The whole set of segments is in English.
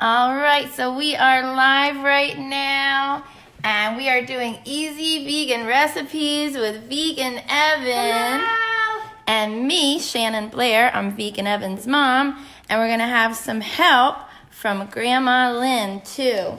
All right, so we are live right now, and we are doing easy vegan recipes with Vegan Evan. Hello. And me, Shannon Blair. I'm Vegan Evan's mom, and we're gonna have some help from Grandma Lynn too.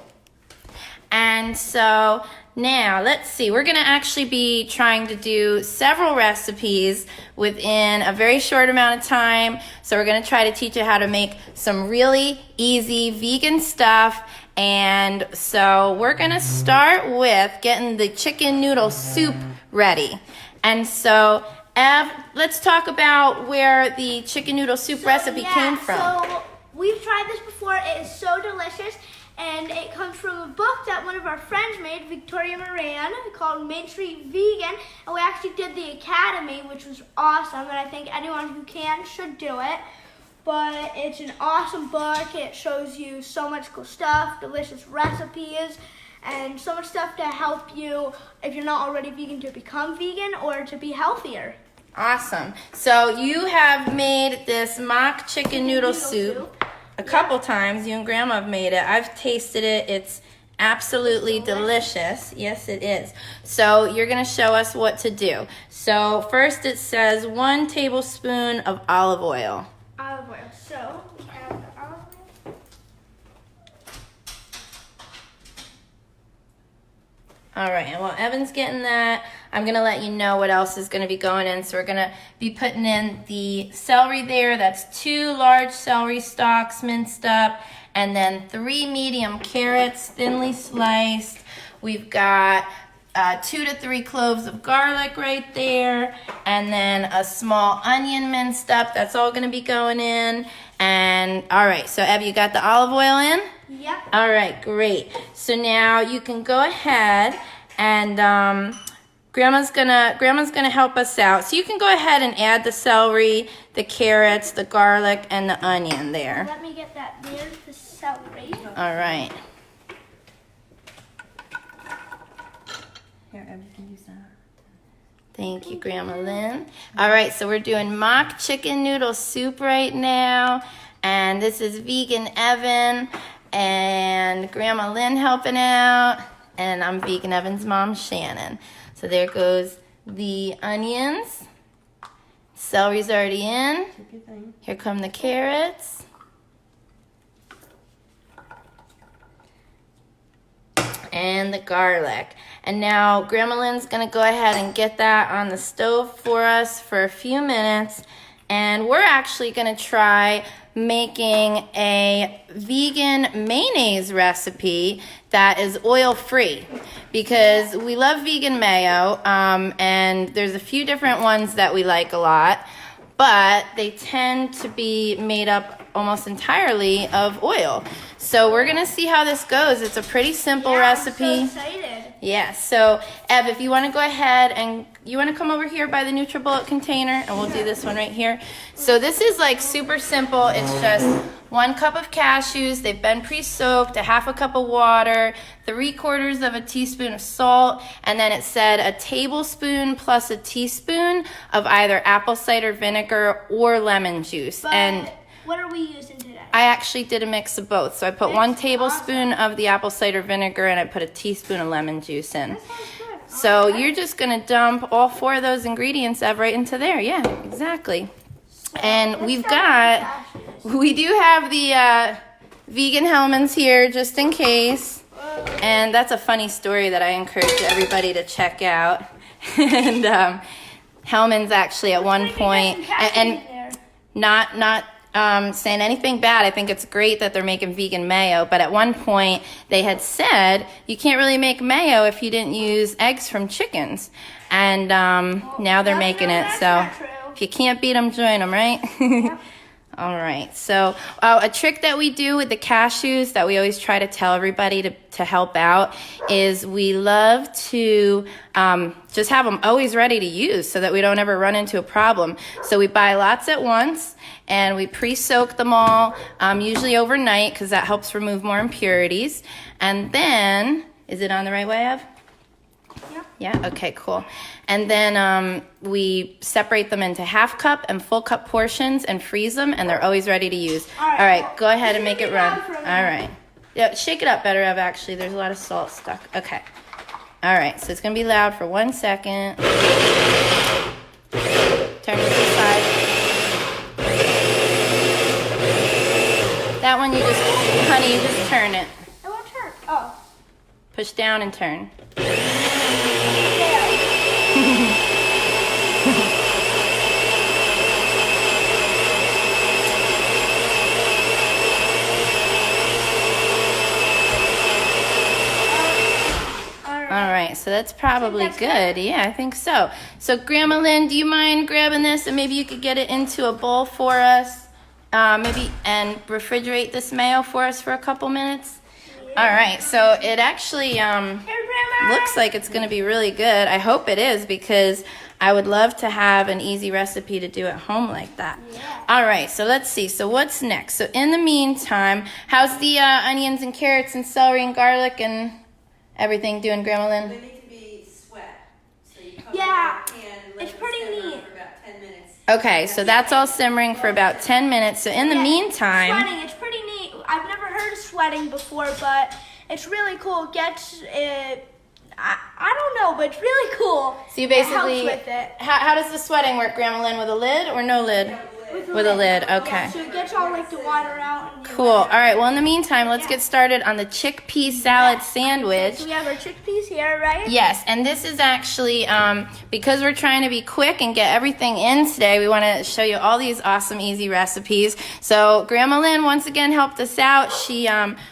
And so now, let's see, we're gonna actually be trying to do several recipes within a very short amount of time. So we're gonna try to teach you how to make some really easy vegan stuff. And so we're gonna start with getting the chicken noodle soup ready. And so, Ev, let's talk about where the chicken noodle soup recipe came from. So we've tried this before. It is so delicious. And it comes from a book that one of our friends made, Victoria Moran, called Main Street Vegan. And we actually did the Academy, which was awesome. And I think anyone who can should do it. But it's an awesome book. It shows you so much cool stuff, delicious recipes, and so much stuff to help you, if you're not already vegan, to become vegan or to be healthier. Awesome. So you have made this mock chicken noodle soup. A couple times. You and Grandma have made it. I've tasted it. It's absolutely delicious. Yes, it is. So you're going to show us what to do. So first it says 1 tablespoon of olive oil. Olive oil. So we have the olive oil. All right, and while Evan's getting that, I'm going to let you know what else is going to be going in. So we're going to be putting in the celery there. That's 2 large celery stalks minced up, and then 3 medium carrots thinly sliced. We've got 2 to 3 cloves of garlic right there, and then a small onion minced up. That's all going to be going in. And all right, so Ev, you got the olive oil in? Yep. All right, great. So now you can go ahead and Grandma's gonna help us out. So you can go ahead and add the celery, the carrots, the garlic, and the onion there. Let me get that there, the celery. All right. Here, Evan, you can use that. Thank you, Grandma Lynn. All right, so we're doing mock chicken noodle soup right now. And this is Vegan Evan and Grandma Lynn helping out. And I'm Vegan Evan's mom, Shannon. So there goes the onions. Celery's already in. Here come the carrots. And the garlic. And now Grandma Lynn's gonna go ahead and get that on the stove for us for a few minutes. And we're actually gonna try making a vegan mayonnaise recipe that is oil-free, because we love vegan mayo, and there's a few different ones that we like a lot, but they tend to be made up almost entirely of oil. So we're gonna see how this goes. It's a pretty simple recipe. I'm so excited. Yeah, so Ev, if you want to go ahead and you want to come over here by the NutriBullet container, and we'll do this one right here. So this is like super simple. It's just 1 cup of cashews. They've been pre-soaked, a 1/2 cup of water, 3/4 of a teaspoon of salt, and then it said a tablespoon plus a teaspoon of either apple cider vinegar or lemon juice. But and what are we using today? I actually did a mix of both. So I put 1 tablespoon of the apple cider vinegar, and I put a teaspoon of lemon juice in. That sounds good. So you're just gonna dump all 4 of those ingredients, Ev, right into there. Yeah, exactly. And we do have the vegan Hellmann's here just in case. And that's a funny story that I encourage everybody to check out. And Hellmann's actually at one point, and not saying anything bad. I think it's great that they're making vegan mayo, but at one point they had said you can't really make mayo if you didn't use eggs from chickens. And now they're making it, so if you can't beat them, join them, right? Yep. All right, so a trick that we do with the cashews that we always try to tell everybody to help out is we love to just have them always ready to use so that we don't ever run into a problem. So we buy lots at once, and we pre-soak them all, usually overnight, because that helps remove more impurities. And then, is it on the right way, Ev? Yeah, okay, cool. And then we separate them into half cup and full cup portions and freeze them, and they're always ready to use. All right, go ahead and make it run. All right. Yeah, shake it up better, Ev, actually. There's a lot of salt stuck. Okay. All right, so it's going to be loud for 1 second. Turn it to the side. That one you just, honey, you just turn it. I won't turn. Oh. Push down and turn. All right, so that's probably good. Yeah, I think so. So Grandma Lynn, do you mind grabbing this and maybe you could get it into a bowl for us? Maybe and refrigerate this mayo for us for a couple minutes. All right, so it actually looks like it's going to be really good. I hope it is because I would love to have an easy recipe to do at home like that. Yeah. All right, so let's see. So what's next? So in the meantime, how's the onions and carrots and celery and garlic and everything doing, Grandma Lynn? They need to be sweat. So you cover Yeah, the pan and let it's it pretty simmer neat. for about 10 minutes. Okay, so that's all simmering for about 10 minutes. So in the meantime... Sweating, it's pretty neat. I've never heard of sweating before, but it's really cool. It gets it... I don't know, but it's really cool. So you basically... It helps with it. How does the sweating work, Grandma Lynn? With a lid or no lid? With a lid, okay. Yeah, so it gets all like the water out. And Cool. All right, well, in the meantime, let's get started on the chickpea salad sandwich. So we have our chickpeas here, right? Yes, and this is actually, because we're trying to be quick and get everything in today, we want to show you all these awesome, easy recipes. So Grandma Lynn once again helped us out. She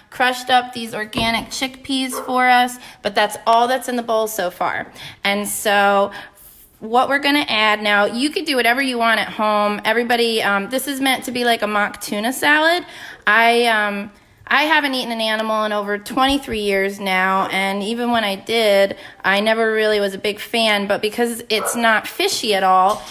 crushed up these organic chickpeas for us, but that's all that's in the bowl so far. And so what we're going to add now, you could do whatever you want at home. Everybody, this is meant to be like a mock tuna salad. I haven't eaten an animal in over 23 years now, and even when I did, I never really was a big fan, but because it's not fishy at all,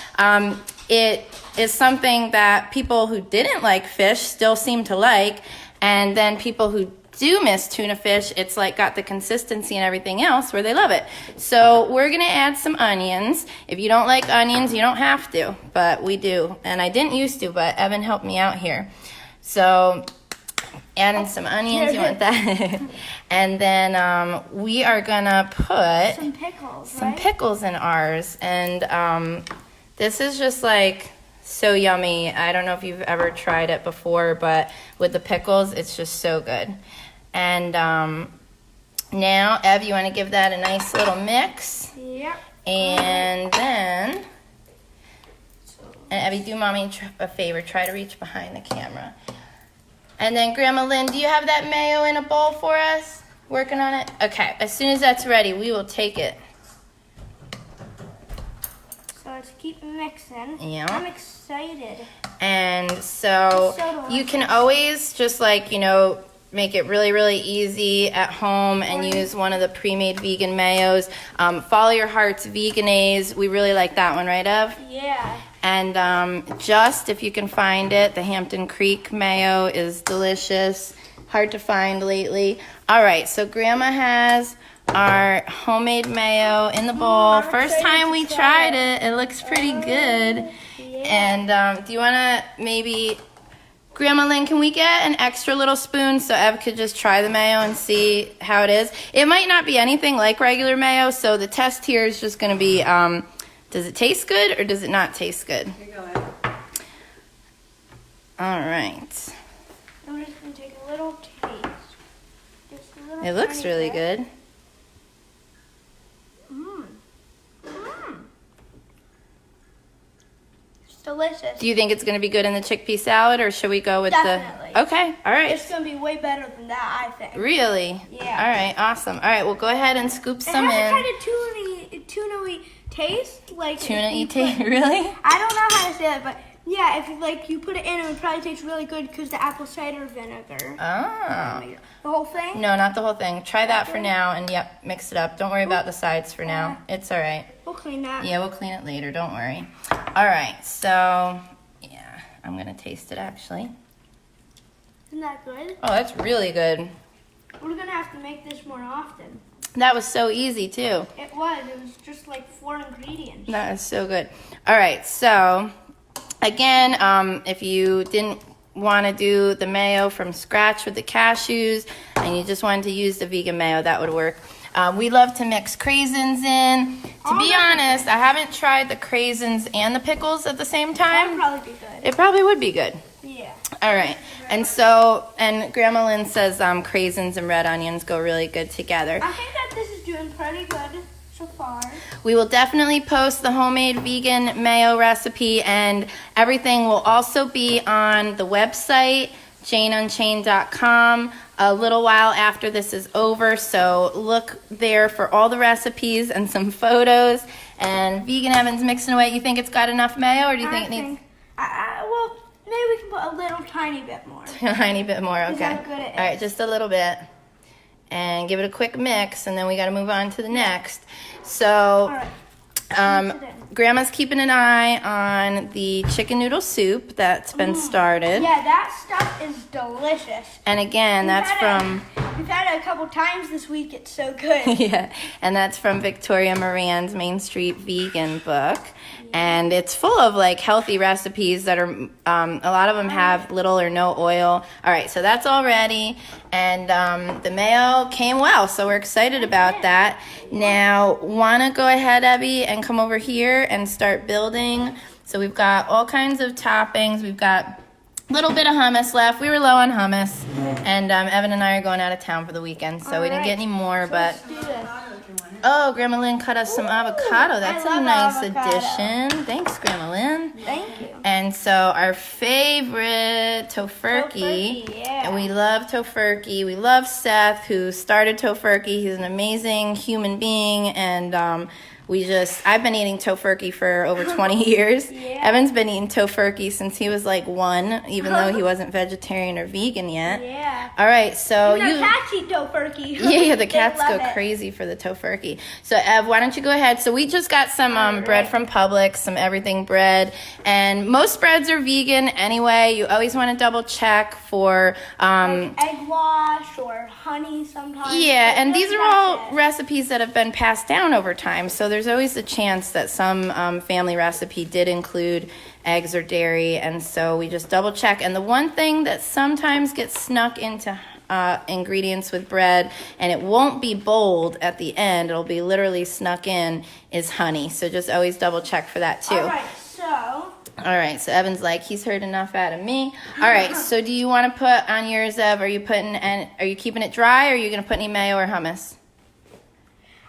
it is something that people who didn't like fish still seem to like, and then people who do miss tuna fish, it's like got the consistency and everything else where they love it. So we're gonna add some onions. If you don't like onions, you don't have to, but we do. And I didn't used to, but Evan helped me out here. So add in some onions, you want that? And then we are gonna put some pickles in ours. And this is just like so yummy. I don't know if you've ever tried it before, but with the pickles, it's just so good. And now, Ev, you want to give that a nice little mix? Yep. And then, and Evie, do Mommy a favor. Try to reach behind the camera. And then, Grandma Lynn, do you have that mayo in a bowl for us? Working on it? Okay. As soon as that's ready, we will take it. So let's keep mixing. Yeah. I'm excited. And so you can always just like, make it really, really easy at home and use one of the pre-made vegan mayos. Follow Your Heart's Veganese. We really like that one, right, Ev? Yeah. And just, if you can find it, the Hampton Creek mayo is delicious. Hard to find lately. All right, so Grandma has our homemade mayo in the bowl. First time we tried it. It looks pretty good. Yeah. And do you want to maybe... Grandma Lynn, can we get an extra little spoon so Ev could just try the mayo and see how it is? It might not be anything like regular mayo, so the test here is just going to be, does it taste good or does it not taste good? Here you go, Ev. All right. I'm just going to take a little taste. Just a little It looks really good. Delicious. Do you think it's going to be good in the chickpea salad, or should we go with Definitely. the... Okay, all right. It's going to be way better than that, I think. Really? Yeah. All right, awesome. All right, well, go ahead and scoop some it has in. a kind of tuna-y taste. Like Tuna-y taste? Really? I don't know how to say it, but yeah, if you put it in, it would probably taste really good because the apple cider vinegar. Oh. The whole thing? No, not the whole thing. Try that for now, and yep, mix it up. Don't worry about the sides for now. It's all right. We'll clean that. Yeah, we'll clean it later. Don't worry. All right, so... I'm going to taste it, actually. Isn't that good? Oh, that's really good. We're going to have to make this more often. That was so easy too. It was just like 4 ingredients. That is so good. All right, so again, if you didn't want to do the mayo from scratch with the cashews and you just wanted to use the vegan mayo, that would work. We love to mix craisins in. To be honest, I haven't tried the craisins and the pickles at the same That time. would probably be good. It probably would be good. Yeah. All right, and Grandma Lynn says craisins and red onions go really good together. I think that this is doing pretty good so far. We will definitely post the homemade vegan mayo recipe, and everything will also be on the website, janeunchained.com, a little while after this is over, so look there for all the recipes and some photos. And Vegan Evan's mixing away. You think it's got enough mayo, or do you think it needs Well, maybe we can put a little tiny bit more. a tiny bit more? Is Okay. how good it All right, is. just a little bit. And give it a quick mix, and then we got to move on to the next. So, All right. Grandma's keeping an eye on the chicken noodle soup that's been started. Yeah, that stuff is delicious. And again, that's from We've had it a couple times this week. It's so good. yeah, and that's from Victoria Moran's Main Street Vegan book. And it's full of like healthy recipes that are, a lot of them have little or no oil. All right, so that's all ready. And the mayo came well, so we're excited about that. Now, want to go ahead, Evie, and come over here and start building. So we've got all kinds of toppings. We've got a little bit of hummus left. We were low on hummus. And Evan and I are going out of town for the weekend, so we didn't get any more. But Let's do this. oh, Grandma Lynn cut us some avocado. That's I a love nice avocado. addition. Thanks, Grandma Lynn. Thank you. And so our favorite Tofurky, Tofurky, yeah. and we love Tofurky. We love Seth, who started Tofurky. He's an amazing human being, and I've been eating Tofurky for over 20 years. Yeah. Evan's been eating Tofurky since he was like 1, even though he wasn't vegetarian or vegan yet. Yeah. All right, so The cats eat Tofurky. yeah, the They cats love go it. crazy for the Tofurky. So, Ev, why don't you go ahead? So, we just got some bread from Publix, some everything bread. And most breads are vegan anyway. You always want to double check for. Egg wash or honey sometimes. Yeah, and these are all That's it. recipes that have been passed down over time. So, there's always a chance that some family recipe did include eggs or dairy. And so, we just double check. And the one thing that sometimes gets snuck into ingredients with bread, and it won't be bold at the end, it'll be literally snuck in, is honey. So just always double check for that too. All right, so Evan's like, he's heard enough out of me. All right, so do you want to put on yours, Ev? Are you keeping it dry, or are you going to put any mayo or hummus?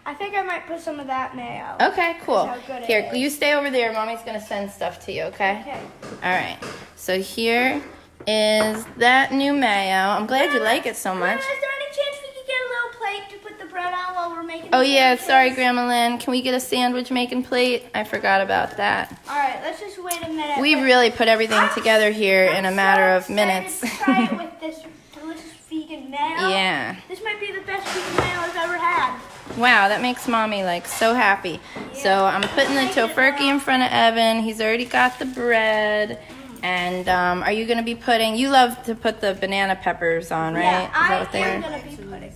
I think I might put some of that mayo. Okay, cool. That's how good it Here, is. you stay over there. Mommy's going to send stuff to you, okay? Okay. All right, so here is that new mayo. I'm glad you like it so much. Is there any chance we could get a little plate to put the bread on while we're making Oh the yeah, sandwiches? sorry Grandma Lynn. Can we get a sandwich making plate? I forgot about that. Alright, let's just wait a minute. We really put everything together here in a matter of I'm so minutes. excited to try it with this delicious vegan mayo. Yeah. This might be the best vegan mayo I've ever had. Wow, that makes Mommy like so happy. So I'm putting the Tofurky in front of Evan. He's already got the bread. And are you going to be putting, you love to put the banana peppers on, right? Yeah, Is that I what they am are? going to be putting.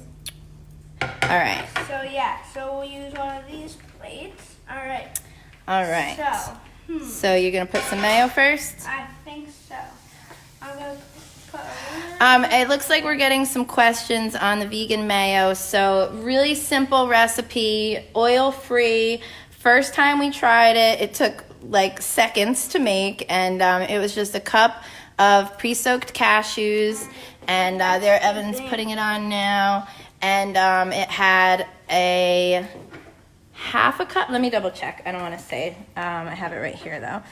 All right. So we'll use one of these plates. Alright. All right. So, So you're going to put some mayo first? I think so. I'm going to put a little. It looks like we're getting some questions on the vegan mayo. So really simple recipe, oil-free. First time we tried it, it took like seconds to make, and it was just a cup of pre-soaked cashews, and there Evan's putting it on now, and it had a half a cup. Let me double check. I don't want to say. I have it right here though.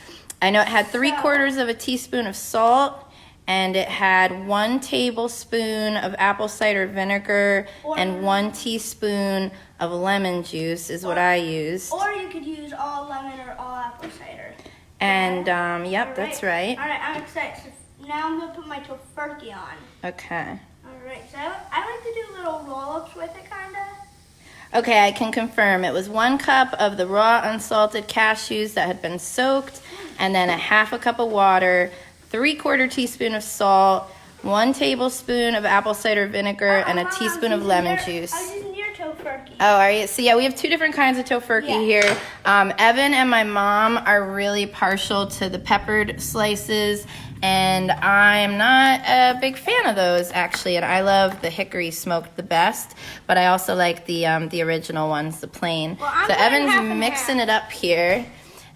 I know it had 3/4 of a teaspoon of salt, and it had 1 tablespoon of apple cider vinegar and 1 teaspoon of lemon juice is what I used. Or you could use all lemon or all apple cider. And yep, that's right. Alright, I'm excited. So now I'm going to put my Tofurky on. Okay. Alright, so I like to do little roll-ups with it, kind of. Okay, I can confirm it was 1 cup of the raw unsalted cashews that had been soaked, and then a half a cup of water, 3/4 teaspoon of salt, 1 tablespoon of apple cider vinegar, and a teaspoon of lemon juice. I was using your Tofurky. Oh, are you? So yeah, we have two different kinds of tofurky here. Evan and my mom are really partial to the peppered slices, and I'm not a big fan of those actually. And I love the hickory smoked the best, but I also like the original ones, the plain. Well, I'm so putting half Evan's and mixing half. it up here,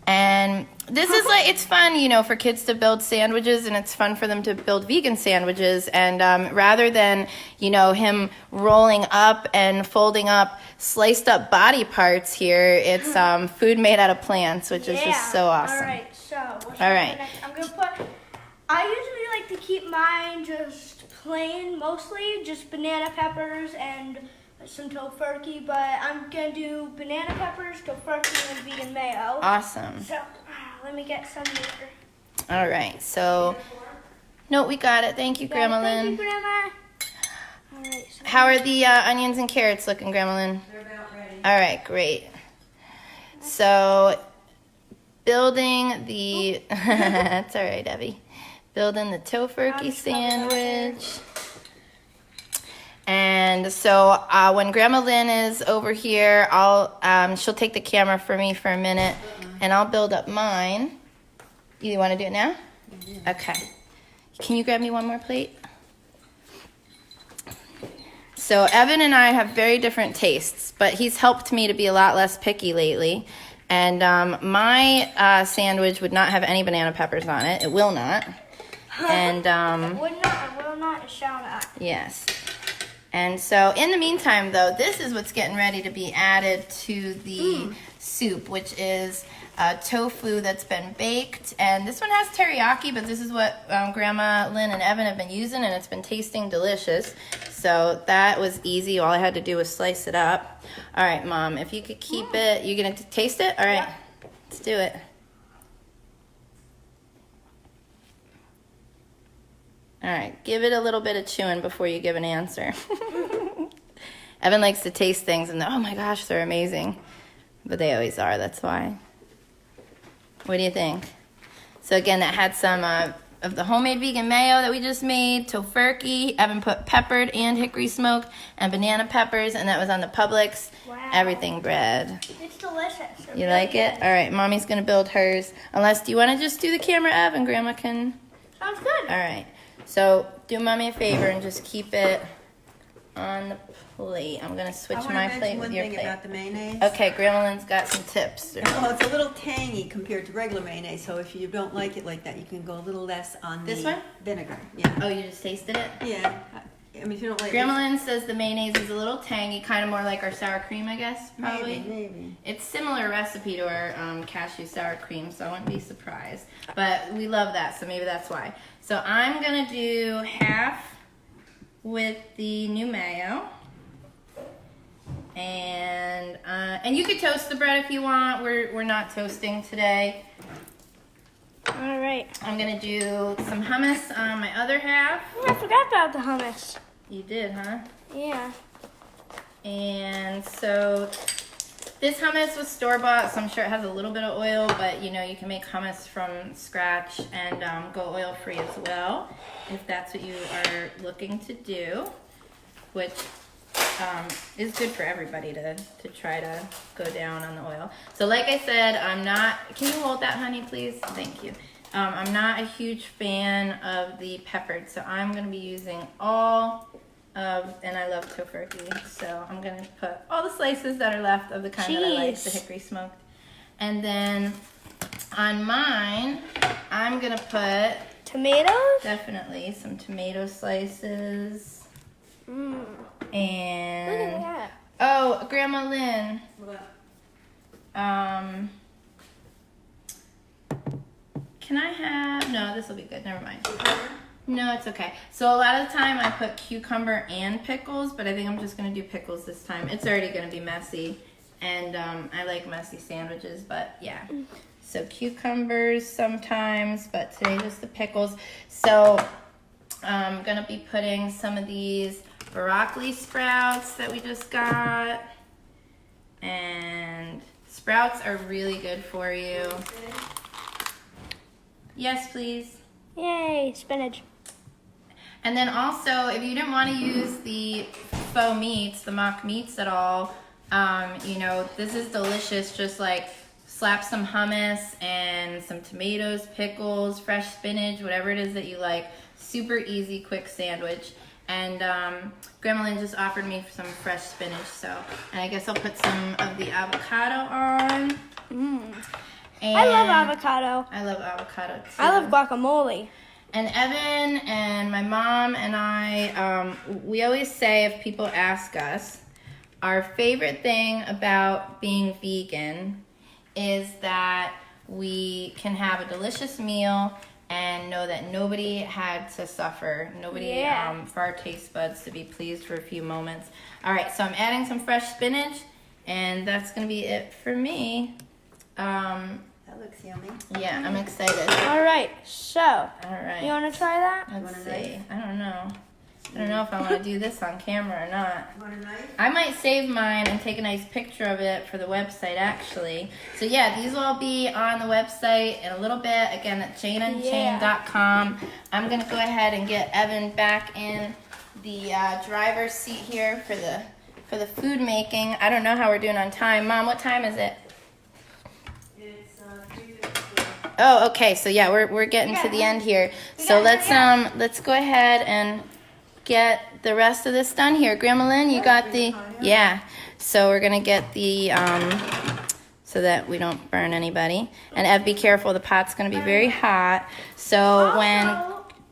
and this is like, it's fun, you know, for kids to build sandwiches, and it's fun for them to build vegan sandwiches. And rather than, you know, him rolling up and folding up sliced up body parts here, it's food made out of plants, which is just so awesome. All right, so what's All right. next? I'm gonna put. I usually like to keep mine just plain, mostly just banana peppers and some tofurky, but I'm gonna do banana peppers, tofurky, and vegan mayo. Awesome. So let me get some here. All right, so no, we got it. Thank you, Grandma Thank Lynn. you, Grandma. All right. So How are the onions and carrots looking, Grandma Lynn? They're about ready. All right, great. So, building the, that's all right, Evie. Building the tofurky sandwich. And so when Grandma Lynn is over here, she'll take the camera for me for a minute, and I'll build up mine. You want to do it now? Okay. Can you grab me one more plate? So Evan and I have very different tastes, but he's helped me to be a lot less picky lately. And my sandwich would not have any banana peppers on it. It will not. And would not, will not, and shall not. yes. And so in the meantime, though, this is what's getting ready to be added to the soup, which is tofu that's been baked. And this one has teriyaki, but this is what Grandma Lynn and Evan have been using, and it's been tasting delicious. So that was easy. All I had to do was slice it up. All right, Mom, if you could keep it. You going to taste it? All right, let's do it. All right, give it a little bit of chewing before you give an answer. Evan likes to taste things and oh my gosh, they're amazing. But they always are, that's why. What do you think? So again, that had some of the homemade vegan mayo that we just made, tofurky. Evan put peppered and hickory smoked and banana peppers, and that was on the Publix everything bread. It's delicious. You like it? All right, Mommy's gonna build hers. Unless, do you wanna just do the camera, Ev, and Grandma can? Sounds good. All right. So do Mommy a favor and just keep it on the plate. I'm gonna switch my plate with your I want to mention one thing plate. about the mayonnaise. Okay, Grandma Lynn's got some tips. Well, it's a little tangy compared to regular mayonnaise, so if you don't like it like that, you can go a little less on This the one? vinegar. Yeah. Oh, you just tasted it? Yeah. I mean, if you don't like Grandma it, Lynn says the mayonnaise is a little tangy, kind of more like our sour cream, I guess, probably. maybe. It's similar recipe to our cashew sour cream, so I wouldn't be surprised. But we love that, so maybe that's why. So I'm gonna do half with the new mayo. And you could toast the bread if you want. We're not toasting today. All right. I'm gonna do some hummus on my other half. Oh, I forgot about the hummus. You did, huh? Yeah. And so this hummus was store-bought, so I'm sure it has a little bit of oil, but you know, you can make hummus from scratch and go oil-free as well, if that's what you are looking to do, which is good for everybody to try to go down on the oil. So like I said, I'm not, can you hold that, honey, please? Thank you. I'm not a huge fan of the peppered, so I'm gonna be using all of, and I love tofurky, so I'm gonna put all the slices that are left of the kind that I like, the hickory smoked. And then on mine, I'm gonna put Tomatoes? definitely some tomato slices. Mmm. And Look at that. oh, Grandma Lynn, can I have, no, this will be good, never mind. No, it's okay. So a lot of the time I put cucumber and pickles, but I think I'm just gonna do pickles this time. It's already gonna be messy, and I like messy sandwiches, but yeah. So cucumbers sometimes, but today just the pickles. So I'm gonna be putting some of these broccoli sprouts that we just got, and sprouts are really good for you. Yes, please. Yay, spinach. And then also, if you didn't want to use the faux meats, the mock meats at all, You know, this is delicious. Just like slap some hummus and some tomatoes, pickles, fresh spinach, whatever it is that you like. Super easy, quick sandwich. And Grandma Lynn just offered me some fresh spinach, so, and I guess I'll put some of the avocado on. And I love avocado. I love avocado too. I love guacamole. And Evan and my mom and I, we always say, if people ask us, our favorite thing about being vegan is that we can have a delicious meal and know that nobody had to suffer, nobody for our taste buds to be pleased for a few moments. All right, so I'm adding some fresh spinach, and that's gonna be it for me. That looks yummy. Yeah, I'm excited. All right, so All right. you want to try that? Let's see. I don't know. I don't know if I want to do this on camera or not. Want a knife? I might save mine and take a nice picture of it for the website, actually. So yeah, these will all be on the website in a little bit. Again, at chainandchain.com. I'm gonna go ahead and get Evan back in the driver's seat here for the food making. I don't know how we're doing on time. Mom, what time is it? It's 3:54. Oh, okay. So yeah, we're getting to the end here. So let's go ahead and get the rest of this done here. Grandma Lynn, you got the, yeah. So we're gonna get the, so that we don't burn anybody. And Ev, be careful, the pot's gonna be very hot. So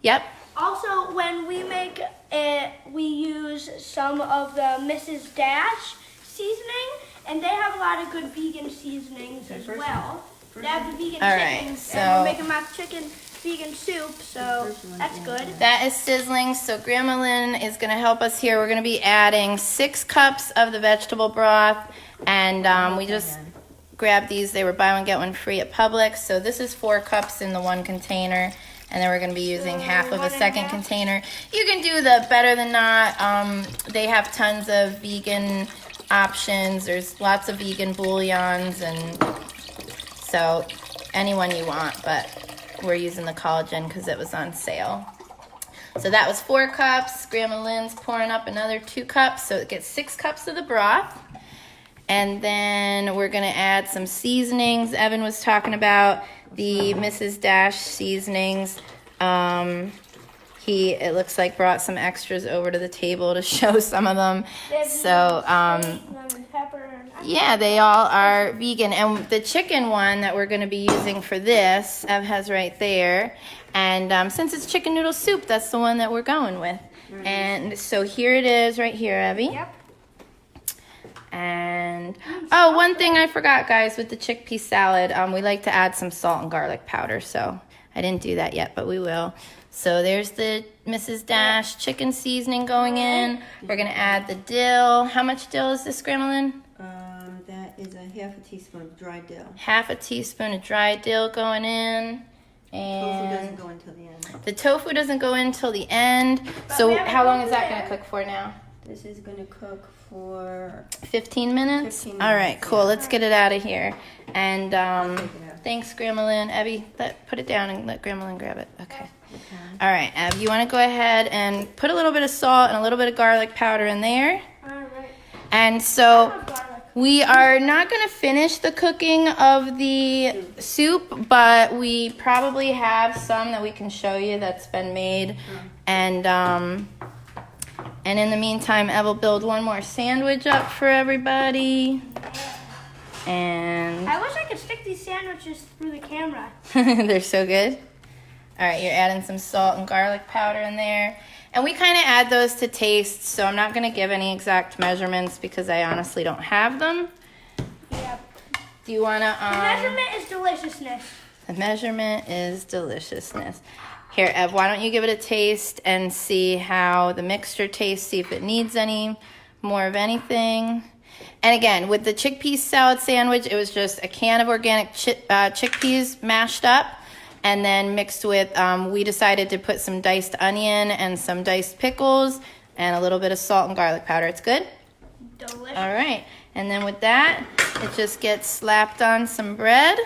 yep. Also, when we make it, we use some of the Mrs. Dash seasoning, and they have a lot of good vegan seasonings as well. They have the vegan All right, chickens, so and we're making mock chicken vegan soup, so that's good. That is sizzling, so Grandma Lynn is gonna help us here. We're gonna be adding 6 cups of the vegetable broth, and we just grabbed these. They were buy one, get one free at Publix. So this is 4 cups in the one container, and then we're gonna be using half of a second container. You can do the better than not. They have tons of vegan options. There's lots of vegan bouillons, and so anyone you want, but we're using the collagen because it was on sale. So that was 4 cups. Grandma Lynn's pouring up another 2 cups, so it gets 6 cups of the broth. And then we're gonna add some seasonings. Evan was talking about the Mrs. Dash seasonings. He, it looks like, brought some extras over to the table to show some of them. So, Lemon pepper and yeah, they all are vegan. And the chicken one that we're going to be using for this, Ev has right there. And since it's chicken noodle soup, that's the one that we're going with. And so here it is right here, Evie. Yep. And, oh, one thing I forgot, guys, with the chickpea salad, we like to add some salt and garlic powder. So I didn't do that yet, but we will. So there's the Mrs. Dash chicken seasoning going in. We're going to add the dill. How much dill is this, Grandma Lynn? That is a half a teaspoon of dry dill. Half a teaspoon of dry dill going in. Tofu doesn't And go until the end. the tofu doesn't go in till the end. So how long is that going to cook for now? This is going to cook for 15 minutes? 15 All right, minutes, cool. yeah. Let's get it out of here. And take it out. thanks, Grandma Lynn. Abby, put it down and let Grandma Lynn grab it. Okay. All right, Ab, you want to go ahead and put a little bit of salt and a little bit of garlic powder in there. all right. And so we are not going to finish the cooking of the soup, but we probably have some that we can show you that's been made. And in the meantime, Ev will build one more sandwich up for everybody. And I wish I could stick these sandwiches through the camera. they're so good. All right, you're adding some salt and garlic powder in there. And we kind of add those to taste, so I'm not going to give any exact measurements because I honestly don't have them. Yep. Do you want to... The measurement is deliciousness. The measurement is deliciousness. Here, Ev, why don't you give it a taste and see how the mixture tastes, see if it needs any more of anything. And again, with the chickpea salad sandwich, it was just a can of organic chickpeas mashed up and then mixed with, we decided to put some diced onion and some diced pickles and a little bit of salt and garlic powder. It's good? Delicious. All right. And then with that, it just gets slapped on some bread.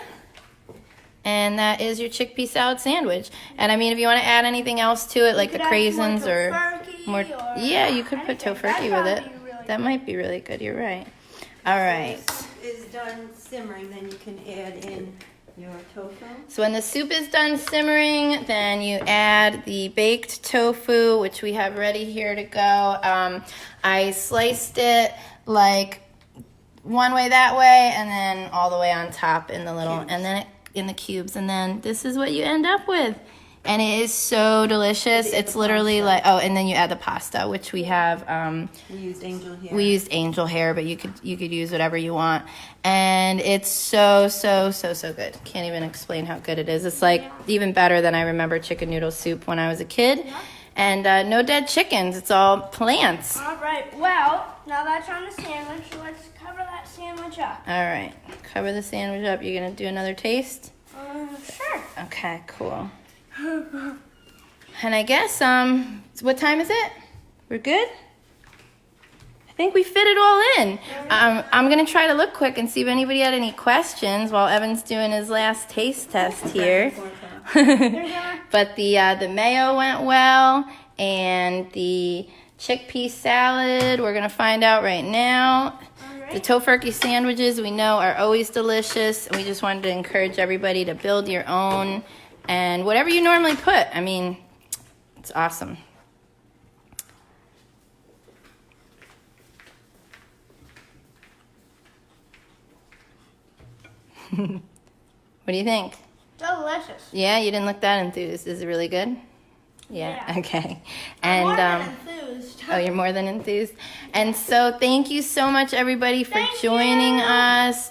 And that is your chickpea salad sandwich. And I mean, if you want to add anything else to it, like the craisins or more, yeah, you could put Tofurky with it. That might be really good. You're right. All right. When the soup is done simmering, then you can add in your tofu. So when the soup is done simmering, then you add the baked tofu, which we have ready here to go. I sliced it like one way that way, and then all the way on top in the little, Cubes. and then in the cubes, and then this is what you end up with. And it is so delicious. You add It's the literally pasta. like, oh, and then you add the pasta, which we have. We used angel hair. We used angel hair, but you could use whatever you want. And it's so good. Can't even explain how good it is. It's like even better than I remember chicken noodle soup when I was a kid. Yeah. And no dead chickens. It's all plants. All right. Well, now that's on the sandwich. Let's cover that sandwich up. All right. Cover the sandwich up. You're going to do another taste? Sure. Okay, cool. And I guess, what time is it? We're good? I think we fit it all in. I'm going to try to look quick and see if anybody had any questions while Evan's doing his last taste test here. But the mayo went well, and the chickpea salad, we're going to find out right now. The Tofurky sandwiches we know are always delicious, and we just wanted to encourage everybody to build your own. And whatever you normally put, I mean, it's awesome. What do you think? Delicious. Yeah, you didn't look that enthused. Is it really good? Yeah. Okay. And More than enthused. oh, you're more than enthused. And so thank you so much, everybody, for Thank joining you. us.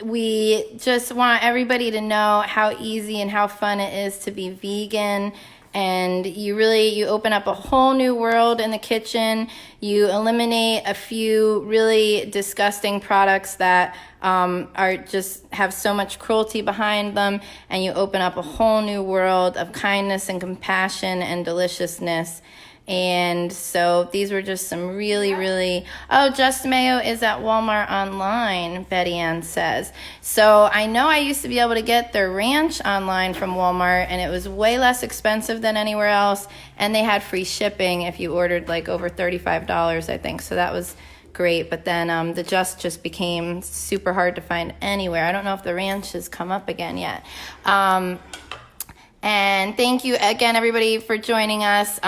We just want everybody to know how easy and how fun it is to be vegan. And you open up a whole new world in the kitchen. You eliminate a few really disgusting products that are just have so much cruelty behind them, and you open up a whole new world of kindness and compassion and deliciousness. And so these were just some really, oh, Just Mayo is at Walmart online, Betty Ann says. So I know I used to be able to get their ranch online from Walmart, and it was way less expensive than anywhere else, and they had free shipping if you ordered like over $35, I think. So that was great. But then the just became super hard to find anywhere. I don't know if the ranch has come up again yet. And thank you again, everybody, for joining us.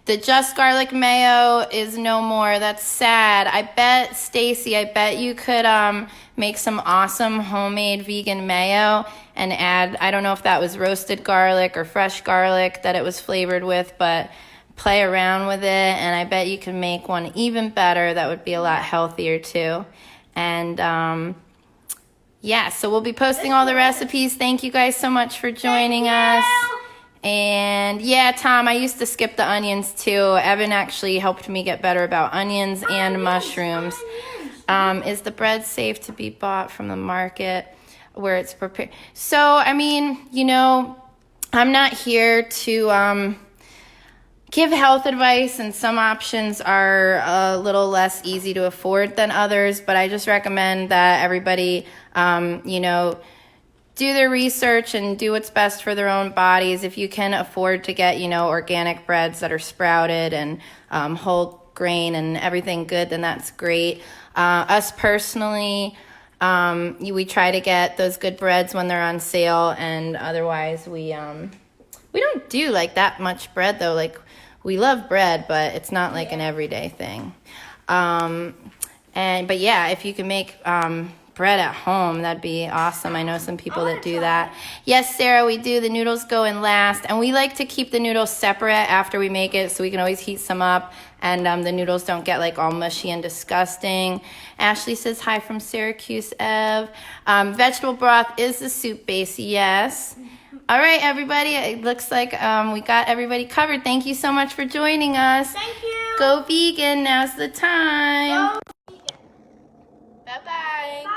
The Just Garlic Mayo is no more. That's sad. I bet, Stacy, you could make some awesome homemade vegan mayo and add, I don't know if that was roasted garlic or fresh garlic that it was flavored with, but play around with it, and I bet you can make one even better that would be a lot healthier too. And yeah, so we'll be posting all the recipes. Thank you guys so much for joining us. And yeah, Tom, I used to skip the onions too. Evan actually helped me get better about onions and mushrooms. Is the bread safe to be bought from the market where it's prepared? So, I mean, I'm not here to give health advice, and some options are a little less easy to afford than others, but I just recommend that everybody, do their research and do what's best for their own bodies. If you can afford to get, organic breads that are sprouted and whole grain and everything good, then that's great. Us personally, we try to get those good breads when they're on sale, and otherwise we don't do like that much bread though. Like, we love bread, but it's not like an everyday thing. But yeah, if you can make bread at home, that'd be awesome. I know some people that do that. Yes, Sarah, we do. The noodles go in last, and we like to keep the noodles separate after we make it so we can always heat some up, and the noodles don't get like all mushy and disgusting. Ashley says hi from Syracuse, Ev. Vegetable broth is the soup base, yes. All right, everybody, it looks like we got everybody covered. Thank you so much for joining us. Thank you. Go vegan, now's the time. Go vegan. Bye-bye. Bye.